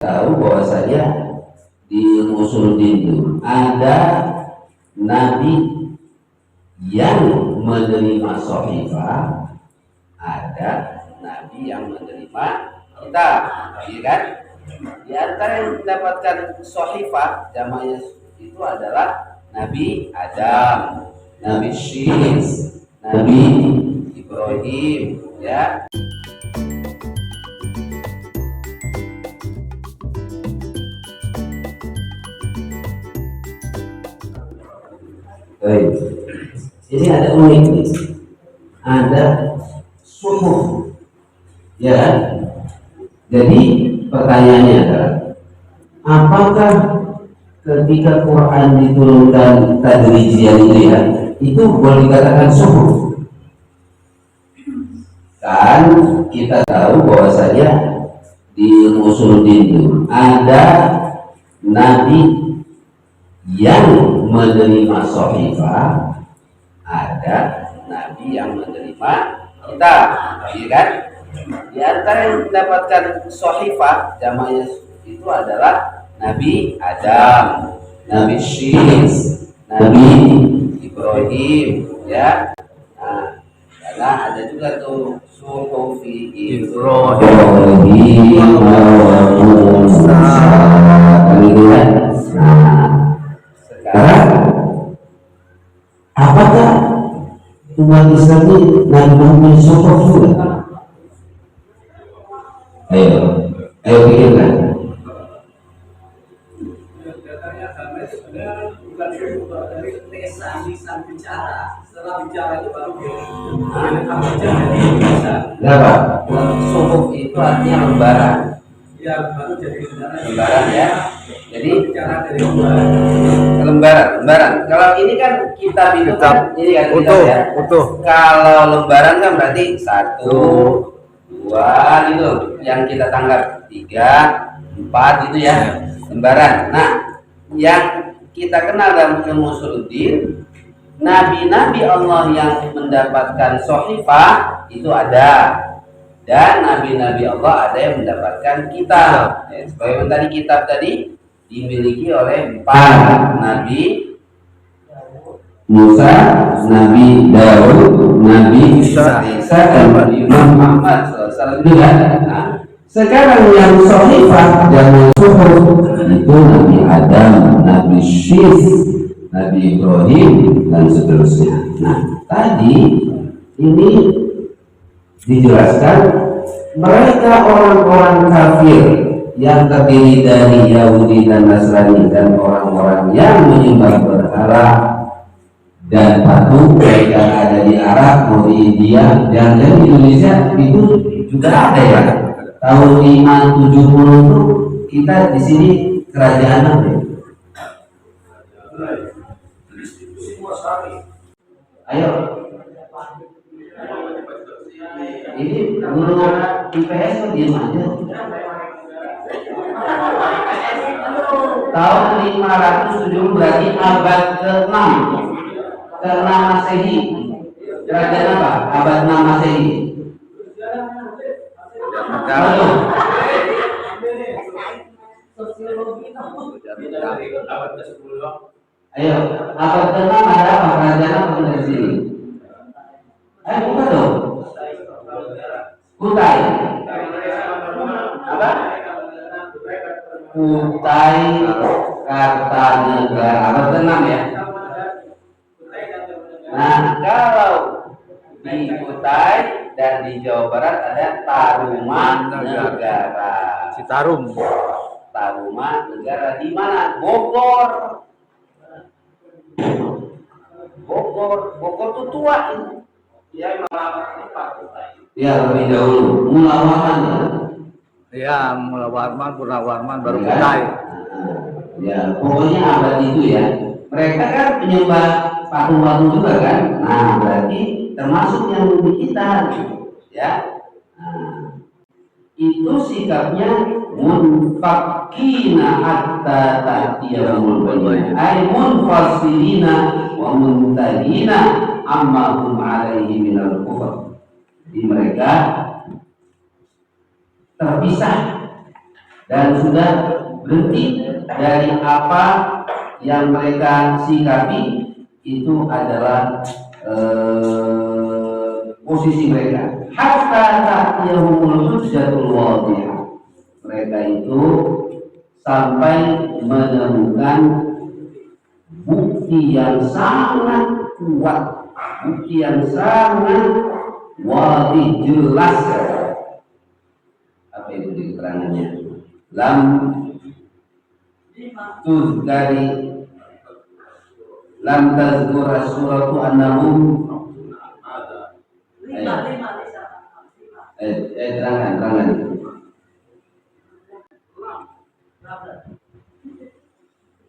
tahu bahwasanya di usul itu ada nabi yang menerima shahifah, ada nabi yang menerima kitab, ya kan? Di antara yang mendapatkan shahifah zamannya itu adalah Nabi Adam, Nabi Syis, Nabi Ibrahim, ya. Baik. Ini ada unik nih. Ada suhuf. Ya kan? Jadi pertanyaannya adalah, apakah ketika Quran diturunkan tadrijian itu ya, itu boleh dikatakan suhuf? Kan kita tahu bahwasanya di usul itu ada nabi yang menerima shahifah, ada nabi yang menerima kitab, ya kan? Di antara yang mendapatkan shahifah zamannya itu adalah Nabi Adam, Nabi Syis, Nabi Ibrahim, ya. Nah, karena ada juga tuh suhufi Ibrahim, Musa, gitu kan. Nah, sekarang apakah umat Islam ini Nabi Muhammad suhuf juga? Ayo pikirkan. Setelah bicara itu baru Kenapa? Suhuf itu artinya lembaran. ya baru jadi Lembaran, ya. Jadi bicara dari lembaran. lembaran. Kalau ini kan kitab itu kan ini kan kitab, utuh, ya. utuh. Kalau lembaran kan berarti 1, 2 gitu. Yang kita tangkap 3, 4 gitu ya. Lembaran. Nah, yang kita kenal dalam ilmu usuluddin, nabi-nabi Allah yang mendapatkan shahifah itu ada, dan nabi-nabi Allah ada yang mendapatkan kitab. Ya, sebagaimana tadi kitab tadi dimiliki oleh 4 nabi: Musa, Nabi Daud, Nabi Isa, dan Nabi Muhammad SAW. Nah, sekarang yang shahifah dan suhuf itu Nabi Adam, Nabi Syis, Nabi Ibrahim, dan seterusnya. Nah, tadi ini dijelaskan mereka orang-orang kafir yang terdiri dari Yahudi dan Nasrani dan orang-orang yang menyembah berhala dan patung, baik yang ada di Arab maupun di India dan di Indonesia itu juga ada ya. Tahun 570 itu kita di sini kerajaan apa ya? Ayo. Ini guru IPS tuh diem aja. Tahun 570 berarti abad ke-6. Ke-6 Masehi. Kerajaan apa? Abad 6 Masehi. Ayo, abad ke-6 ada apa? Kerajaan apa dari sini? Ayo buka dong. Kutai. Apa? Kutai Kartanegara. Abad ke-6 ya. Nah, kalau di Kutai dan di Jawa Barat ada Tarumanegara. Citarum. Tarumanegara di mana? Bogor. Bogor tuh tua ini. Ya, lebih dahulu Mula Warman. Ya, Mula Warman, Purna Warman, baru Ya. Kutai. Ya, pokoknya abad itu ya. Mereka kan penyembah patung-patung juga kan. Nah, berarti termasuk yang di kita, ya. Nah, itu sikapnya munfakina hatta ta'tiyahumul bayyinah, ay munfasilina wa muntahina amma hum alaihi minal kufr. Jadi mereka terpisah dan sudah berhenti dari apa yang mereka sikapi, itu adalah posisi mereka. Hatta ta'tiyahumul hujjatul wadihah. Mereka itu sampai menemukan bukti yang sangat kuat, bukti yang sangat wadih, jelas. Apa itu keterangannya? Lam tuzkari lam tazkur as-suratu annahum terangkan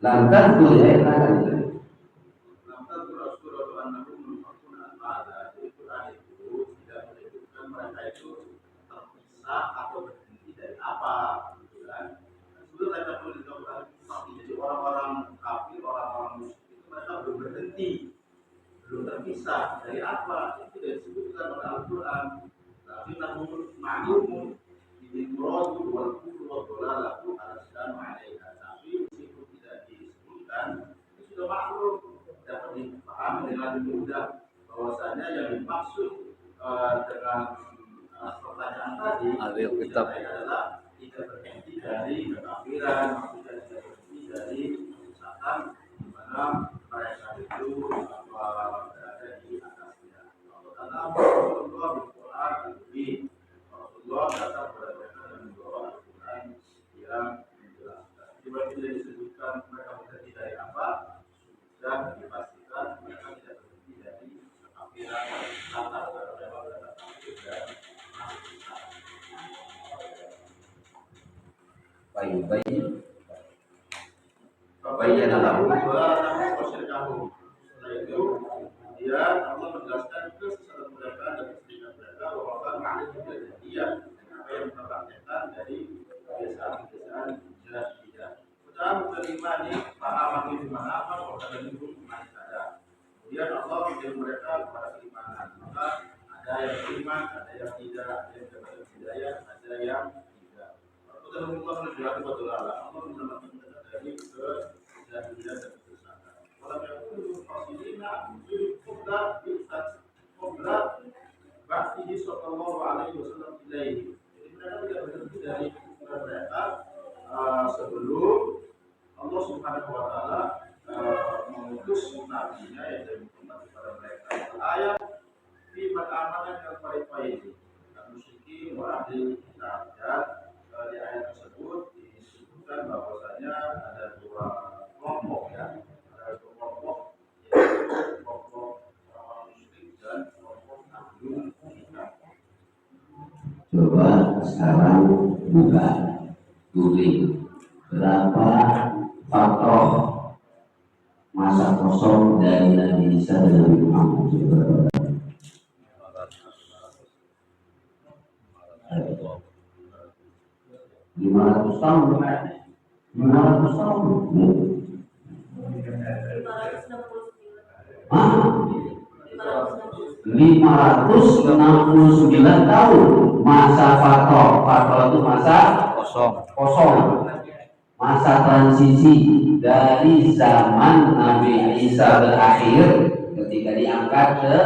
lam tazkur terangkan atau berhenti dari apa, gitu kan? Sebelum mereka meninggalkan Islam, jadi orang-orang kafir, orang-orang musyrik itu mereka belum berhenti, belum terpisah dari apa? Itu tidak disebutkan oleh Al-Quran. Tapi namun ma'lumun ini muradu wal kufru wa dhalalaku al-islam alaiha. Tapi meskipun tidak disebutkan, itu sudah maklum, dapat dipahami dengan mudah bahwasanya yang dimaksud dengan pertanyaan tadi adalah tidak berhenti dari kekafiran, maksudnya tidak berhenti dari kesesatan di mana mereka itu berada di atasnya. Karena Rasulullah Al-Quran lebih Rasulullah datang kepada mereka dan membawa Al-Quran yang menjelaskan. Jika tidak disebutkan mereka berhenti dari apa, sudah dipastikan mereka tidak berhenti dari kekafiran, kesesatan, baik. Bapak dalam namun setelah itu dia Allah menjelaskan kesesatan mereka dan kesedihan mereka bahwa Allah juga dia apa yang mempraktekkan dari kebiasaan-kebiasaan jahiliyah. Setelah menerima ini pahaman di mana apa bahwa ini belum ada. Kemudian Allah menjadi mereka kepada keimanan. Maka ada yang beriman, ada yang tidak, ada yang dapat hidayah, ada yang tidak. Allah menjelaskan betul Allah menyelamatkan mereka dari kejahilian dan kesesatan. Walau yang itu fasilina kubra bi'at kubra bakti sallallahu alaihi wasallam ilaihi. Jadi mereka tidak berhenti dari kekufuran mereka sebelum Allah Subhanahu wa taala mengutus nabinya yang dari Muhammad kepada mereka. Ayat fi man amana bil fariqaini al-musyrikin wa ahli kitab. Di ayat tersebut disebutkan bahwasanya ada dua kelompok ya, ada dua kelompok, yaitu kelompok orang musyrik dan kelompok ahli kitab. Coba sekarang buka googling berapa faktor masa kosong dari Nabi Isa dan Nabi Muhammad. 500 tahun, 500 tahun. 569 tahun masa faktor itu masa kosong, masa transisi dari zaman Nabi Isa berakhir ketika diangkat ke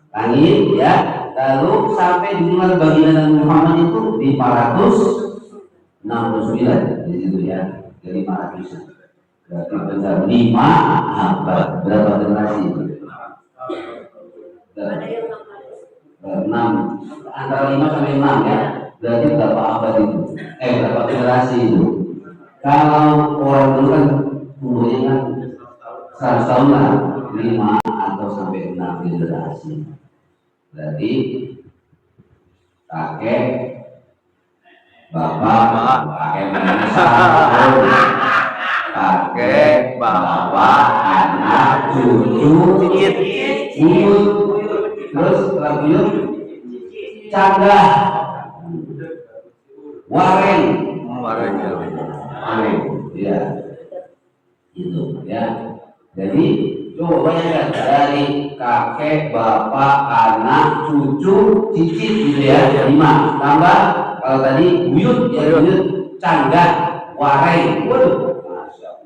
langit ya, lalu sampai dimulai baginda Nabi Muhammad itu 569 di situ ya, dari 500. Berarti besar 5 abad, berapa generasi itu? 6, antara 5 sampai 6 ya. Berarti berapa abad itu? Berapa generasi itu? Kalau orang dulu kan umurnya kan 100 tahun lah, 5 atau sampai 6 generasi. Berarti kakek, bapak, kakek, bapak, anak, cucu, buyut, terus setelah buyut, canggah, wareng, ya, itu ya. Jadi coba bayangkan dari kakek, bapak, anak, cucu, cicit gitu ya, 5 tambah kalau tadi buyut ya, buyut canggah, warai. Waduh, masya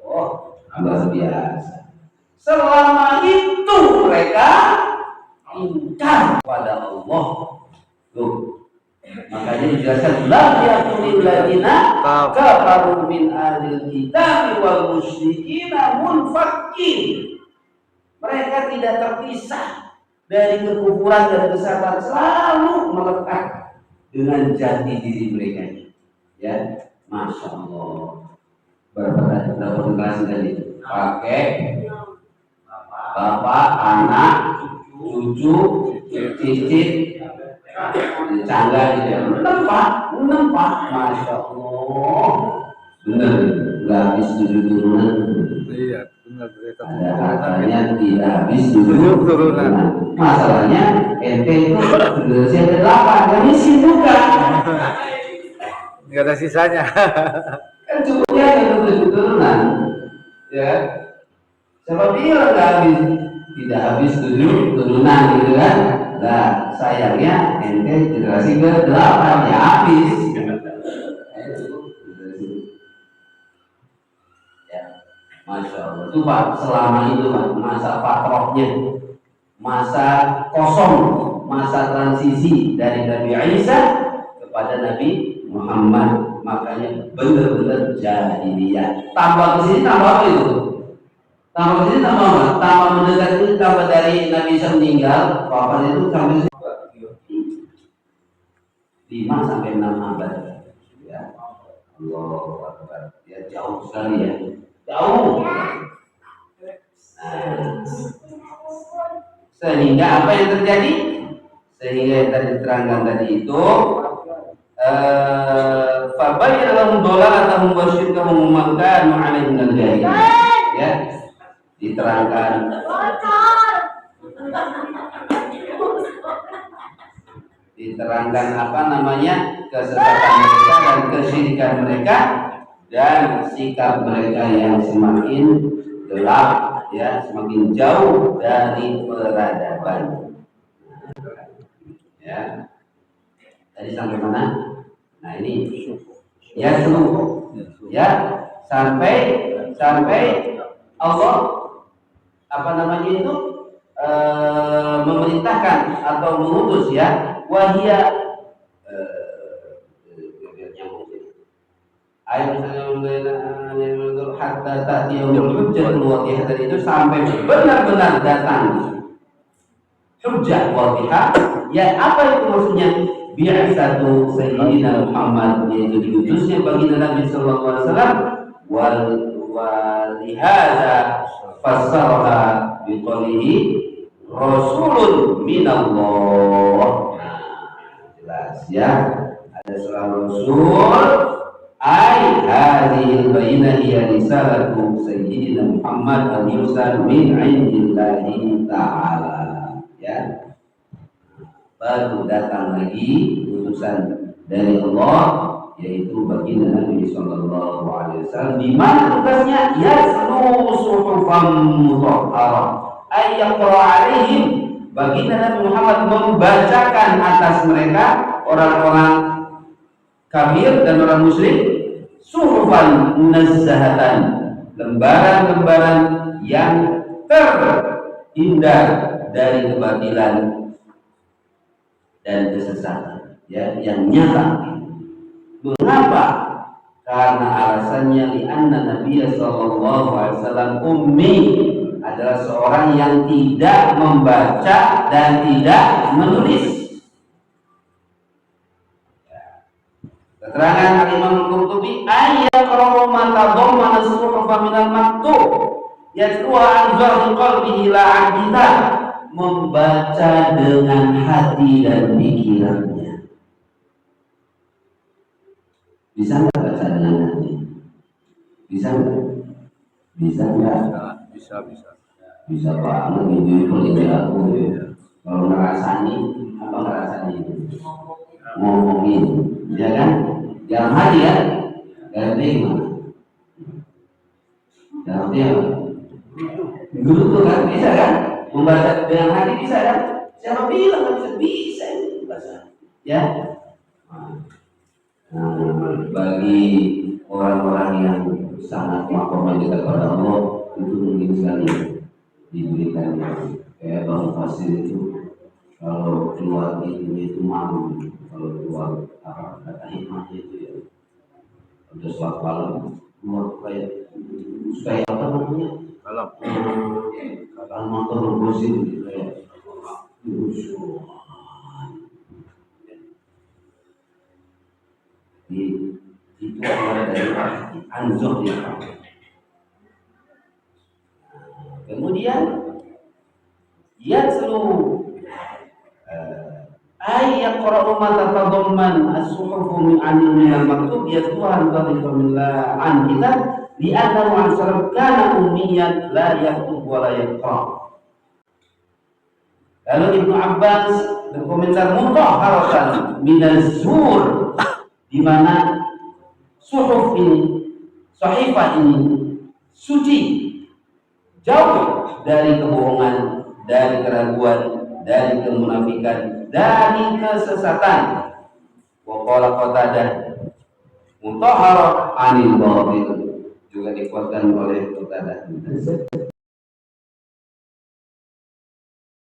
Allah, luar biasa. Selama itu mereka ingkar pada Allah. Tuh. Makanya dijelaskan lam yakunil ladina kafaru min ahlil kitab wal musyrikina munfakin. Mereka tidak terpisah dari kekufuran dan kesalahan, selalu melekat dengan jati diri mereka. Ya, masya Allah. Berapa generasi tadi? Kakek, bapak, anak, cucu, cicit, canggah gitu ya. Nempak, masya Allah. Benar, nggak habis 7 turunan. Iya, benar berita Ada hartanya tidak habis 7 turunan. Masalahnya ente itu generasi ada 8, gak miskin juga. Nggak ada sisanya. Kan cukupnya ada 7 turunan. Ya. Siapa bilang nggak habis? Tidak habis 7 turunan gitu kan? Nah, sayangnya ente generasi ke-8 ya habis. Ya, masya Allah. Itu Pak, selama itu Pak, masa fatrohnya, masa kosong, masa transisi dari Nabi Isa kepada Nabi Muhammad. Makanya benar-benar jahiliyah. Tambah ke sini tambah apa itu? Tambah ke sini tambah apa? Tambah mendekat itu tambah dari Nabi Isa meninggal, kapan itu sampai 5 sampai 6 abad. Ya. Allahu Akbar. Ya jauh sekali ya. Jauh. Nah, sehingga apa yang terjadi? Sehingga yang tadi diterangkan tadi itu fabayyana lahum dalalatahum wa syirkahum ma kanu 'alaihi minal jahiliyah. Ya. Diterangkan apa namanya kesesatan mereka dan kesyirikan mereka dan sikap mereka yang semakin gelap, ya, semakin jauh dari peradaban. Ya, tadi sampai mana? Nah ini ya seluruh, ya sampai Allah apa namanya itu memerintahkan atau mengutus ya wahia ayat hatta ta'tiyahum hujjatul wadihah itu sampai benar-benar datang hujjah wadihah. Ya apa itu maksudnya? Bi'asatu sayyidina Muhammad, yaitu diutusnya bagi Nabi sallallahu alaihi wasallam wal lihada fassaraha biqaulihi rasulun minallah. Jelas ya, ada seorang rasul ay hadhil bayyinah hiya risalatu sayyidina Muhammad al-mursal min indillahi ta'ala. Ya, baru datang lagi utusan dari Allah, yaitu baginda Nabi sallallahu alaihi wasallam. Di mana tugasnya? Yaslu suhufan mutahharah ay yaqra alaihim. Baginda Nabi Muhammad membacakan atas mereka orang-orang kafir dan orang musyrik suhufan munazzahatan, lembaran-lembaran yang terhindar dari kebatilan dan kesesatan, ya, yang nyata. Mengapa? Karena alasannya li'anna Nabi sallallahu alaihi wasallam ummi, adalah seorang yang tidak membaca dan tidak menulis. Keterangan Imam Al-Qurtubi ayaqra'u ma tadammana as-suhufa minal maktub yatluha an zahri qalbihi la 'an kitab, membaca dengan hati dan pikirannya. Bisa nggak baca dengan hati? Bisa nggak? Bisa nggak? Bisa banget gitu kalau aku. Kalau ngerasani, apa ngerasani? Ngomongin, ya kan? Dalam hati ya, dalam gimana? Dalam hati apa? Guru tuh kan bisa kan? Membaca dengan hati bisa kan? Siapa bilang nggak bisa? Bisa ini bahasa, ya. Bagi orang-orang yang sangat makomnya kepada Allah itu mungkin sekali diberikan kayak Bang Fasil itu kalau keluar itu malu kalau keluar apa kata hikmahnya itu ya udah suatu malam keluar kayak apa namanya kalau motor bosin gitu kayak itu keluar dari anjok ya. Kemudian yatlu ay yaqra'u ma tatadamman as-suhuf min 'anil al-maktub yatluha an kita li'annahu 'an salaf kana ummiyan la yaktub wa la yaqra'. Lalu Ibnu Abbas berkomentar mutahharatan min az-zur, di mana suhuf ini, sahifah ini suci, jauh dari kebohongan, dari keraguan, dari kemunafikan, dari kesesatan. Wa qala Qatadah mutahharah 'anil batil, juga dikuatkan oleh Qatadah.